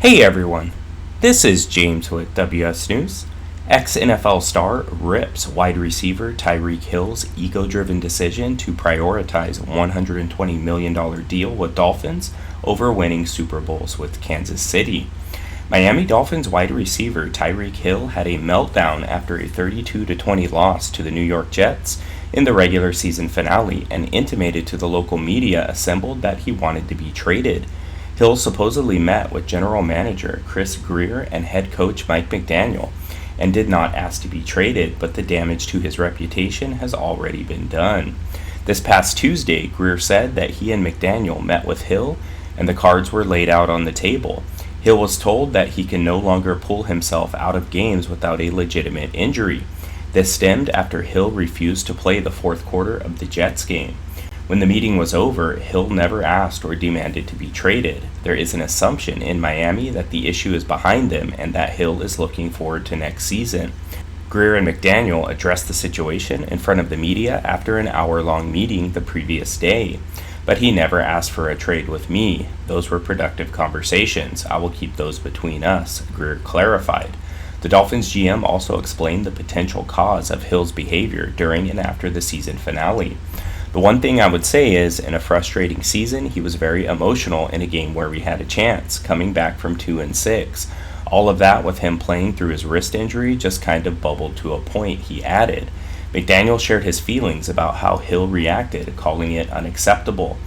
Hey everyone, this is James with WS News. Ex-NFL star rips wide receiver Tyreek Hill's ego-driven decision to prioritize $120 million deal with Dolphins over winning Super Bowls with Kansas City. Miami Dolphins wide receiver Tyreek Hill had a meltdown after a 32-20 loss to the New York Jets in the regular season finale and intimated to the local media assembled that he wanted to be traded. Hill supposedly met with general manager Chris Grier and head coach Mike McDaniel and did not ask to be traded, but the damage to his reputation has already been done. This past Tuesday, Grier said that he and McDaniel met with Hill and the cards were laid out on the table. Hill was told that he can no longer pull himself out of games without a legitimate injury. This stemmed after Hill refused to play the fourth quarter of the Jets game. When the meeting was over, Hill never asked or demanded to be traded. There is an assumption in Miami that the issue is behind them and that Hill is looking forward to next season. Grier and McDaniel addressed the situation in front of the media after an hour-long meeting the previous day. But he never asked for a trade with me. Those were productive conversations. I will keep those between us, Grier clarified. The Dolphins GM also explained the potential cause of Hill's behavior during and after the season finale. The one thing I would say is, in a frustrating season, he was very emotional in a game where we had a chance, coming back from 2-6. All of that with him playing through his wrist injury just kind of bubbled to a point, he added. McDaniel shared his feelings about how Hill reacted, calling it unacceptable.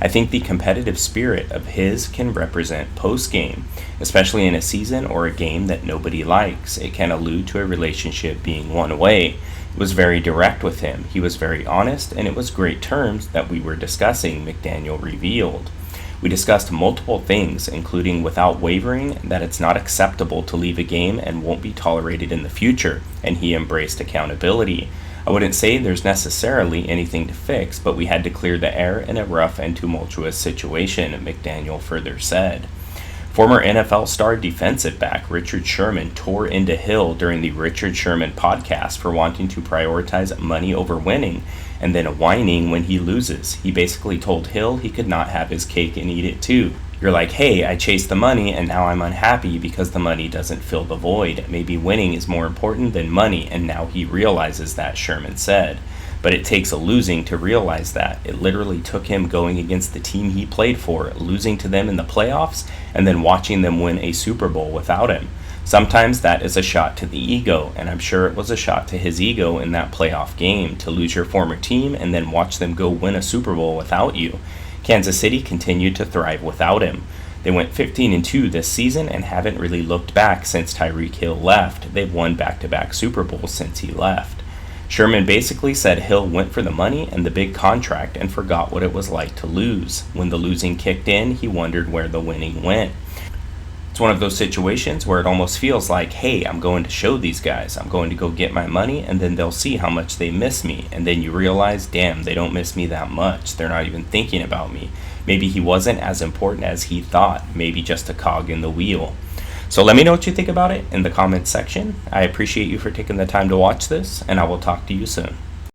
I think the competitive spirit of his can represent post-game, especially in a season or a game that nobody likes. It can allude to a relationship being one way. It was very direct with him. He was very honest, and it was great terms that we were discussing, McDaniel revealed. We discussed multiple things, including without wavering that it's not acceptable to leave a game and won't be tolerated in the future, and he embraced accountability. I wouldn't say there's necessarily anything to fix, but we had to clear the air in a rough and tumultuous situation, McDaniel further said. Former NFL star defensive back Richard Sherman tore into Hill during the Richard Sherman podcast for wanting to prioritize money over winning and then whining when he loses. He basically told Hill he could not have his cake and eat it too. You're like, hey, I chased the money and now I'm unhappy because the money doesn't fill the void. Maybe winning is more important than money, and now he realizes that, Sherman said. But it takes a losing to realize that. It literally took him going against the team he played for, losing to them in the playoffs, and then watching them win a Super Bowl without him. Sometimes that is a shot to the ego, and I'm sure it was a shot to his ego in that playoff game, to lose your former team and then watch them go win a Super Bowl without you. Kansas City continued to thrive without him. They went 15-2 this season and haven't really looked back since Tyreek Hill left. They've won back-to-back Super Bowls since he left. Sherman basically said Hill went for the money and the big contract and forgot what it was like to lose. When the losing kicked in, he wondered where the winning went. It's one of those situations where it almost feels like, hey, I'm going to show these guys. I'm going to go get my money, and then they'll see how much they miss me. And then you realize, damn, they don't miss me that much. They're not even thinking about me. Maybe he wasn't as important as he thought. Maybe just a cog in the wheel. So let me know what you think about it in the comments section. I appreciate you for taking the time to watch this, and I will talk to you soon.